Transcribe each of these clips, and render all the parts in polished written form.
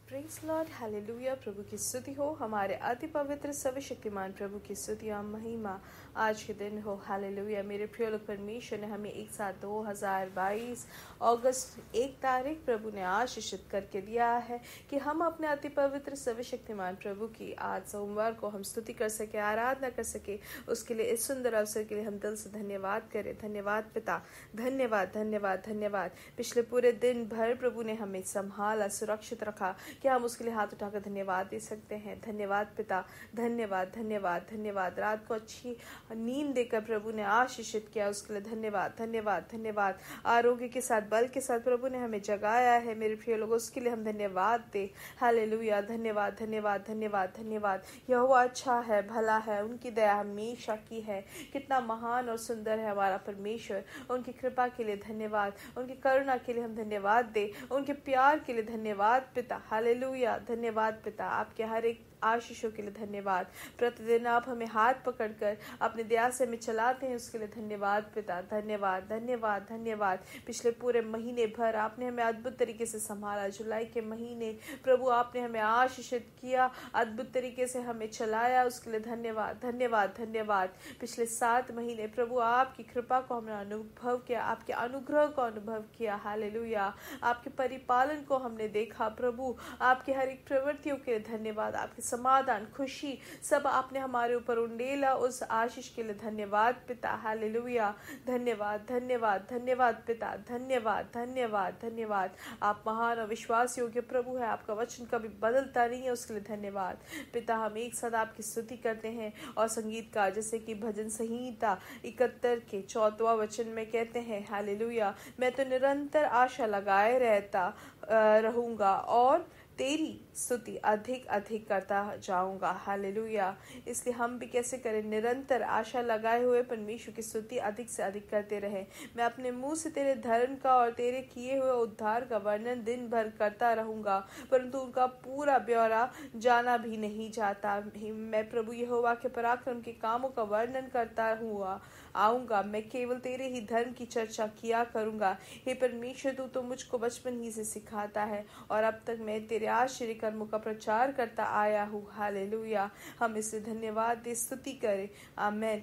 Praise Lord, hallelujah. प्रभु की स्तुति हो, हमारे अति पवित्र सर्वशक्तिमान प्रभु की स्तुति और महिमा आज के दिन हो। हालेलुया। मेरे प्रिय लोग, परमेश्वर ने हमें एक साथ 2022 अगस्त 1 तारीख प्रभु ने आशीषित करके दिया है कि हम अपने अति पवित्र सर्वशक्तिमान प्रभु की आज सोमवार को हम स्तुति कर सके, आराधना कर सके। उसके लिए इस सुंदर अवसर के लिए हम दिल से धन्यवाद करें। धन्यवाद पिता, धन्यवाद धन्यवाद धन्यवाद। पिछले पूरे दिन भर प्रभु ने हमें संभाला, सुरक्षित रखा कि हम उसके लिए हाथ उठाकर धन्यवाद दे सकते हैं। धन्यवाद पिता, धन्यवाद धन्यवाद धन्यवाद। रात को अच्छी नींद देकर प्रभु ने आशीषित किया, उसके लिए धन्यवाद धन्यवाद धन्यवाद। आरोग्य के साथ, बल के साथ प्रभु ने हमें जगाया है मेरे प्रिय लोगों, उसके लिए हम धन्यवाद दे। हालेलुया। धन्यवाद धन्यवाद धन्यवाद धन्यवाद। यहोवा अच्छा है, भला है, उनकी दया हमेशा की है। कितना महान और सुंदर है हमारा परमेश्वर। उनकी कृपा के लिए धन्यवाद, उनकी करुणा के लिए हम धन्यवाद दे, उनके प्यार के लिए धन्यवाद पिता। हालेलुया। धन्यवाद पिता, आपके हर एक आशीषों के लिए धन्यवाद। प्रतिदिन आप हमें हाथ पकड़कर अपने दया से हमें चलाते हैं, उसके लिए धन्यवाद पिता। धन्यवाद धन्यवाद धन्यवाद। पिछले पूरे महीने भर आपने हमें अद्भुत तरीके से संभाला। जुलाई के महीने प्रभु आपने हमें आशीषित किया, अद्भुत तरीके से हमें चलाया, उसके लिए धन्यवाद धन्यवाद धन्यवाद। पिछले 7 महीने प्रभु आपकी कृपा को हमने अनुभव किया, आपके अनुग्रह को अनुभव किया। हालेलुया। आपके परिपालन को हमने देखा प्रभु, आपकी हर एक प्रवृत्तियों के लिए धन्यवाद। आपके समाधान, खुशी सब आपने हमारे ऊपर उंडेला, उस आशीष के लिए धन्यवाद पिता। हालेलुया। धन्यवाद धन्यवाद धन्यवाद पिता। धन्यवाद धन्यवाद धन्यवाद। आप महान और विश्वास योग्य प्रभु है, आपका वचन कभी बदलता नहीं है, उसके लिए धन्यवाद पिता। हम एक साथ आपकी स्तुति करते हैं और संगीत का, जैसे कि भजन संहिता 71 के 4वां वचन में कहते हैं, हालेलुया, मैं तो निरंतर आशा लगाए रहता रहूंगा और तेरी स्तुति अधिक अधिक करता जाऊंगा। हालेलुया। इसलिए हम भी कैसे करें, निरंतर आशा लगाए हुए परमेश्वर की स्तुति अधिक से अधिक करते रहे। मैं अपने मुंह से तेरे धर्म का और तेरे किए हुए उद्धार का वर्णन दिन भर करता रहूंगा, परंतु उनका पूरा ब्यौरा जाना भी नहीं जाता। मैं प्रभु यहोवा के पराक्रम के कामों का वर्णन करता हुआ आऊंगा। मैं केवल तेरे ही धर्म की चर्चा किया करूंगा। हे परमेश्वर, तू तो मुझको बचपन ही से सिखाता है और अब तक मैं तेरे आश्चर्य कर्मों का प्रचार करता आया हूँ। हालेलुया। हम इसे धन्यवाद दे, स्तुति करें। आमेन।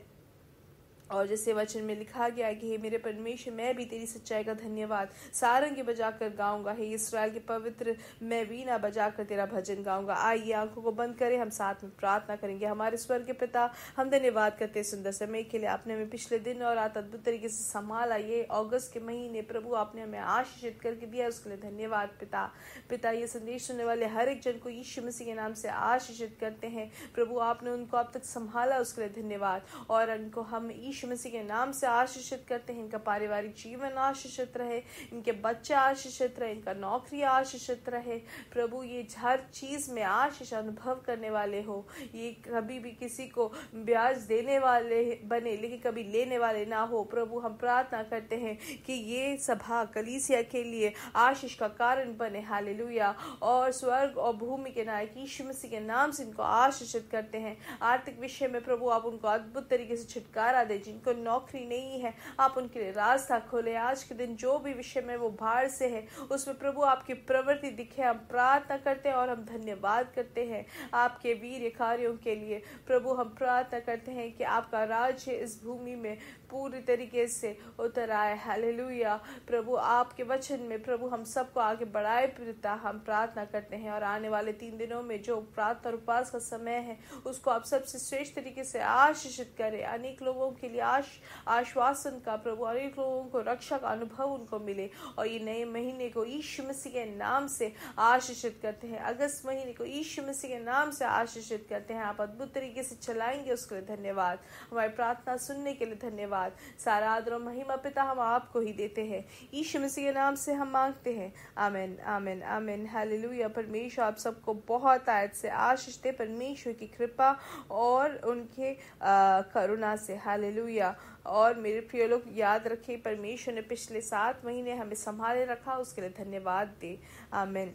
और जैसे वचन में लिखा गया है कि हे मेरे परमेश्वर, मैं भी तेरी सच्चाई का धन्यवाद सारंगी बजाकर गाऊंगा। हे इस्राएल के पवित्र, मैं वीणा बजाकर तेरा भजन गाऊंगा। आइए आंखों को बंद करें, हम साथ में प्रार्थना करेंगे। हमारे स्वर्ग के पिता, हम धन्यवाद करते हैं सुंदर समय के लिए। आपने हमें पिछले दिन और रात अद्भुत तरीके से संभाला। ये अगस्त के महीने प्रभु आपने हमें आशीषित करके दिया, उसके लिए धन्यवाद पिता। पिता, ये संदेश सुनने वाले हर एक जन को यीशु मसीह के नाम से आशीषित करते हैं प्रभु। आपने उनको अब तक संभाला, उसके लिए धन्यवाद। और उनको हम यीशु मसीह के नाम से आशीषित करते हैं। इनका पारिवारिक जीवन आशीषित रहे, इनके बच्चे आशीषित रहे, इनका नौकरी आशीषित रहे प्रभु। ये हर चीज में आशीष अनुभव करने वाले हो। ये कभी भी किसी को ब्याज देने वाले बने, लेकिन कभी लेने वाले ना हो प्रभु। हम प्रार्थना करते हैं कि ये सभा कलीसिया के लिए आशीष का कारण बने। हालेलुया। और स्वर्ग और भूमि के नायक यीशु मसीह के नाम से इनको आशीषित करते हैं। आर्थिक विषय में प्रभु आप उनको अद्भुत तरीके से छुटकारा दे। जिनको नौकरी नहीं है, आप उनके लिए रास्ता खोले। आज के दिन जो भी विषय में वो भार से है, उसमें प्रभु आपकी प्रवृत्ति दिखे। हम प्रार्थना करते हैं और हम धन्यवाद करते हैं आपके वीर कार्यों के लिए प्रभु। हम प्रार्थना करते हैं कि आपका राज्य इस भूमि में पूरी तरीके से उतर आए। हालेलुया। प्रभु आपके वचन में प्रभु हम सबको आगे बढ़ाए पिता, हम प्रार्थना करते हैं। और आने वाले 3 दिनों में जो प्रार्थना और उपवास का समय है, उसको आप सबसे श्रेष्ठ तरीके से आशीषित करें। अनेक लोगों के लिए आश्वासन का प्रभु, अनेक लोगों को रक्षा का अनुभव उनको मिले। और ये नए महीने को यीशु मसीह के नाम से आशीषित करते हैं। अगस्त महीने को यीशु मसीह के नाम से आशीषित करते हैं। आप अद्भुत तरीके से चलाएंगे, उसके लिए धन्यवाद। हमारी प्रार्थना सुनने के लिए धन्यवाद। सारा आदर और महिमा पिता हम आपको ही देते हैं। यीशु मसीह के नाम से हम मांगते हैं। आमीन आमीन आमीन। हालेलुया। परमेश्वर आप सबको बहुत आयत से आशीष दे, परमेश्वर की कृपा और उनके करुणा से। हालेलुया। और मेरे प्रिय लोग, याद रखें, परमेश्वर ने पिछले 7 महीने हमें संभाले रखा, उसके लिए धन्यवाद दे। आमीन।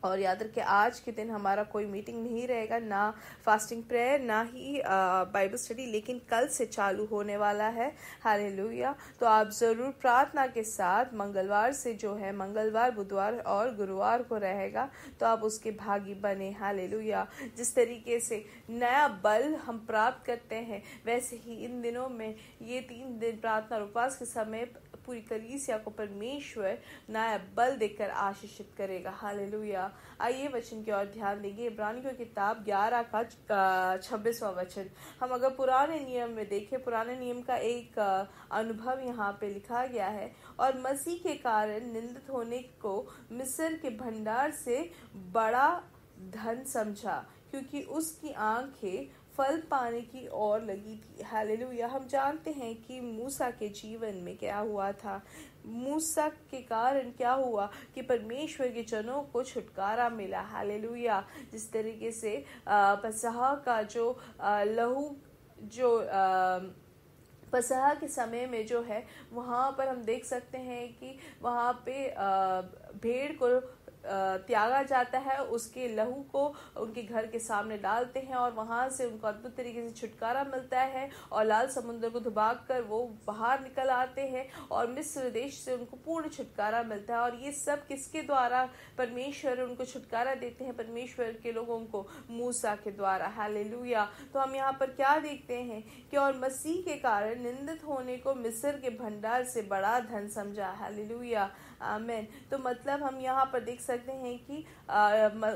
और याद रखें आज के दिन हमारा कोई मीटिंग नहीं रहेगा, ना फास्टिंग प्रेयर ना ही बाइबल स्टडी, लेकिन कल से चालू होने वाला है। हालेलुया। तो आप ज़रूर प्रार्थना के साथ मंगलवार से जो है, मंगलवार बुधवार और गुरुवार को रहेगा, तो आप उसके भागी बने। हालेलुया। जिस तरीके से नया बल हम प्राप्त करते हैं, वैसे ही इन दिनों में ये 3 दिन प्रार्थना और उपवास के समय पूरी कलीसिया को परमेश्वर नया बल देकर आशीषित करेगा। हालेलुया। आइए वचन की ओर ध्यान देंगे। इब्रानियों की किताब 11 का 26वां वचन। हम अगर पुराने नियम में देखें, पुराने नियम का एक अनुभव यहाँ पे लिखा गया है। और मसीह के कारण निंदित होने को मिस्र के भंडार से बड़ा धन समझा, क्योंकि उसकी आंखें फल पाने की ओर लगी थी। हालेलुया। हम जानते हैं कि मूसा के जीवन में क्या हुआ था। मूसा के कारण क्या हुआ कि परमेश्वर के जनों को छुटकारा मिला। हालेलुया। जिस तरीके से पसहा का जो लहू जो पसहा के समय में जो है, वहाँ पर हम देख सकते हैं कि वहाँ पे भेड़ को त्यागा जाता है, उसके लहू को उनके घर के सामने डालते हैं और वहां से उनको अद्भुत तरीके से छुटकारा मिलता है और लाल समुद्र को दुबाग कर वो बाहर निकल आते हैं और मिस्र देश से उनको पूर्ण छुटकारा मिलता है। और ये सब किसके द्वारा परमेश्वर उनको छुटकारा देते हैं? परमेश्वर के लोगों को मूसा के द्वारा। हालेलुया। तो हम यहाँ पर क्या देखते हैं कि और मसीह के कारण निंदित होने को मिस्र के भंडार से बड़ा धन समझा। हालेलुया। आमीन। तो मतलब हम यहाँ पर देख सकते हैं कि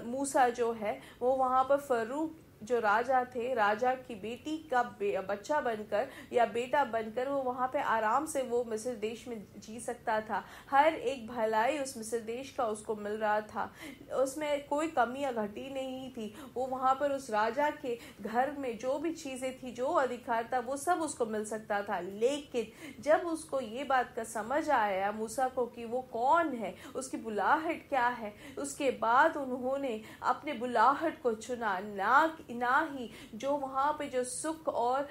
मूसा जो है वो वहाँ पर फरू जो राजा थे, राजा की बेटी का बच्चा बनकर या बेटा बनकर वो वहाँ पे आराम से वो मिस्र देश में जी सकता था। हर एक भलाई उस मिस्र देश का उसको मिल रहा था, उसमें कोई कमी या घटी नहीं थी। वो वहाँ पर उस राजा के घर में जो भी चीज़ें थी, जो अधिकार था, वो सब उसको मिल सकता था। लेकिन जब उसको ये बात का समझ आया मूसा को कि वो कौन है, उसकी बुलाहट क्या है, उसके बाद उन्होंने अपने बुलाहट को चुना, ना ही जो वहाँ पे जो सुख और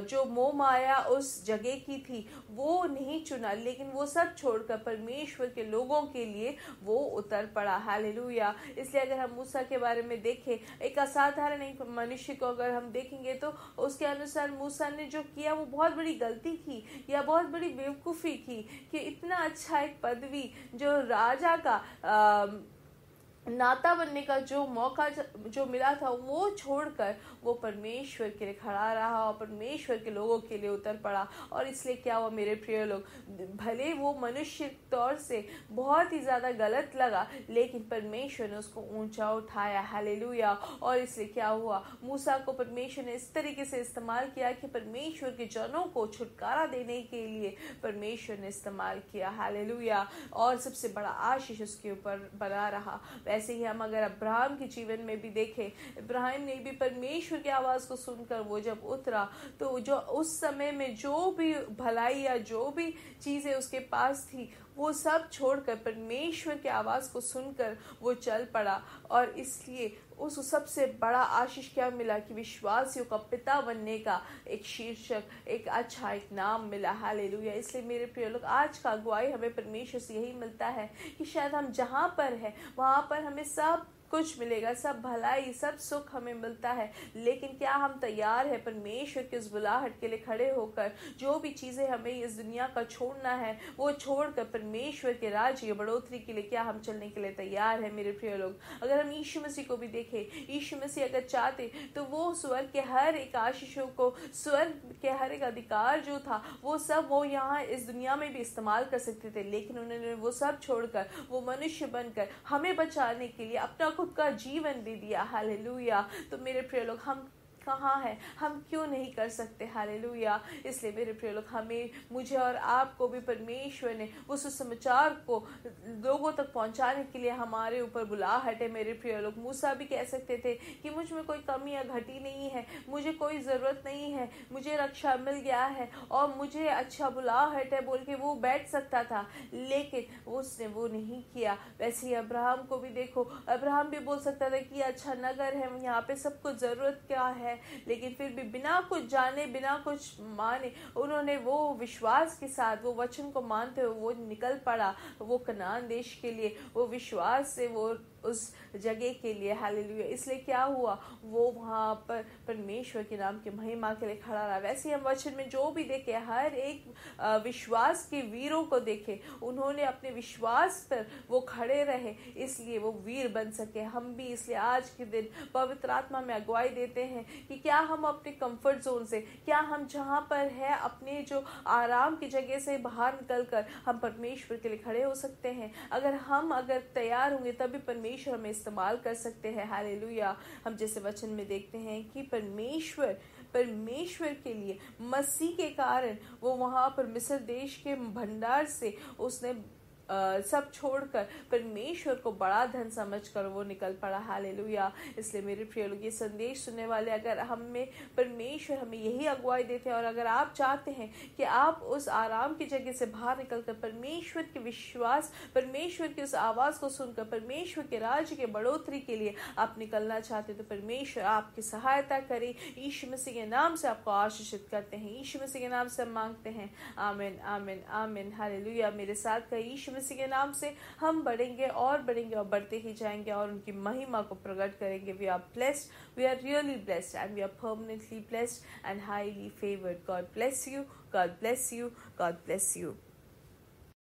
जो मोह माया उस जगह की थी वो नहीं चुना, लेकिन वो सब छोड़कर परमेश्वर के लोगों के लिए वो उतर पड़ा। हालेलुया। इसलिए अगर हम मूसा के बारे में देखें, एक असाधारण एक मनुष्य को अगर हम देखेंगे तो उसके अनुसार मूसा ने जो किया वो बहुत बड़ी गलती की या बहुत बड़ी बेवकूफ़ी की कि इतना अच्छा एक पदवी जो राजा का नाता बनने का जो मौका जो मिला था वो छोड़कर वो परमेश्वर के लिए खड़ा रहा और परमेश्वर के लोगों के लिए उतर पड़ा। और इसलिए क्या हुआ मेरे प्रिय लोग, भले वो मनुष्य तौर से बहुत ही ज़्यादा गलत लगा, लेकिन परमेश्वर ने उसको ऊंचा उठाया। हालेलुया। और इसलिए क्या हुआ, मूसा को परमेश्वर ने इस तरीके से इस्तेमाल किया कि परमेश्वर के जनों को छुटकारा देने के लिए परमेश्वर ने इस्तेमाल किया। हालेलुया। और सबसे बड़ा आशीष उसके ऊपर बना रहा। वैसे ही हम अगर अब्राहम के जीवन में भी देखें, इब्राहिम ने भी परमेश्वर की आवाज़ को सुनकर वो जब उतरा तो जो उस समय में जो भी भलाई या जो भी चीज़ें उसके पास थी वो सब छोड़कर परमेश्वर की आवाज़ को सुनकर वो चल पड़ा। और इसलिए उस सबसे बड़ा आशीष क्या मिला कि विश्वासियों का पिता बनने का एक शीर्षक, एक अच्छा एक नाम मिला। हालेलुया। इसलिए मेरे प्रिय लोग, आज का अगुवाई हमें परमेश्वर से यही मिलता है कि शायद हम जहाँ पर हैं वहाँ पर हमें सब कुछ मिलेगा, सब भलाई सब सुख हमें मिलता है, लेकिन क्या हम तैयार है परमेश्वर के उस बुलाहट के लिए खड़े होकर जो भी चीज़ें हमें इस दुनिया का छोड़ना है वो छोड़कर परमेश्वर के राज्य की बढ़ोतरी के लिए क्या हम चलने के लिए तैयार है? मेरे प्रिय लोग, अगर हम यीशु मसीह को भी देखें, यीशु मसीह अगर चाहते तो वो स्वर्ग के हर एक आशीषों को, स्वर्ग के हर एक अधिकार जो था वो सब वो यहाँ इस दुनिया में भी इस्तेमाल कर सकते थे, लेकिन उन्होंने वो सब छोड़कर वो मनुष्य बनकर हमें बचाने के लिए अपना खुद का जीवन दे दिया। हालेलुया। तो मेरे प्रिय लोग, हम कहाँ है, हम क्यों नहीं कर सकते? हालेलुया। इसलिए मेरे प्रिय लोग, हमें, मुझे और आपको भी परमेश्वर ने उस सुसमाचार को लोगों तक पहुंचाने के लिए हमारे ऊपर बुलाहट है। मेरे प्रिय लोग, मूसा भी कह सकते थे कि मुझ में कोई कमी या घटी नहीं है, मुझे कोई ज़रूरत नहीं है, मुझे रक्षा मिल गया है और मुझे अच्छा बुलाहट है बोल के वो बैठ सकता था, लेकिन उसने वो नहीं किया। वैसे ही अब्राहम को भी देखो, अब्राहम भी बोल सकता था कि अच्छा नगर है, यहाँ पे सब कुछ ज़रूरत क्या है, लेकिन फिर भी बिना कुछ जाने, बिना कुछ माने, उन्होंने वो विश्वास के साथ वो वचन को मानते हुए वो निकल पड़ा वो कनान देश के लिए। वो विश्वास से वो उस जगह के लिए। हालेलुया। इसलिए क्या हुआ, वो वहाँ पर परमेश्वर के नाम की महिमा के लिए खड़ा रहा। वैसे ही हम वचन में जो भी देखे, हर एक विश्वास के वीरों को देखे, उन्होंने अपने विश्वास पर वो खड़े रहे, इसलिए वो वीर बन सके। हम भी इसलिए आज के दिन पवित्र आत्मा में अगुवाई देते हैं कि क्या हम अपने कंफर्ट जोन से, क्या हम जहाँ पर है अपने जो आराम की जगह से बाहर निकलकर हम परमेश्वर के लिए खड़े हो सकते हैं। अगर तैयार होंगे तभी परमेश्वर हमें इस्तेमाल कर सकते हैं। हालेलुया। हम जैसे वचन में देखते हैं कि परमेश्वर के लिए मसीह के कारण वो वहां पर मिस्र देश के भंडार से उसने सब छोड़कर परमेश्वर को बड़ा धन समझकर वो निकल पड़ा। हालेलुया। इसलिए मेरे प्रिय लोग, ये संदेश सुनने वाले, अगर परमेश्वर हमें यही अगुवाई देते हैं, और अगर आप चाहते हैं कि आप उस आराम की जगह से बाहर निकलकर परमेश्वर के विश्वास, परमेश्वर की उस आवाज को सुनकर परमेश्वर के राज्य के बढ़ोतरी के लिए आप निकलना चाहते हैं, तो परमेश्वर आपकी सहायता करे। यीशु मसीह के नाम से आपको आशीषित करते हैं, यीशु मसीह के नाम से हम मांगते हैं। आमीन, आमीन, आमीन। हालेलुया। मेरे साथ कहिए, यीशु मसीह के नाम से हम बढ़ेंगे और बढ़ते ही जाएंगे और उनकी महिमा को प्रकट करेंगे। We are blessed, we are really blessed, and we are permanently blessed and highly favoured. God bless you, God bless you, God bless you.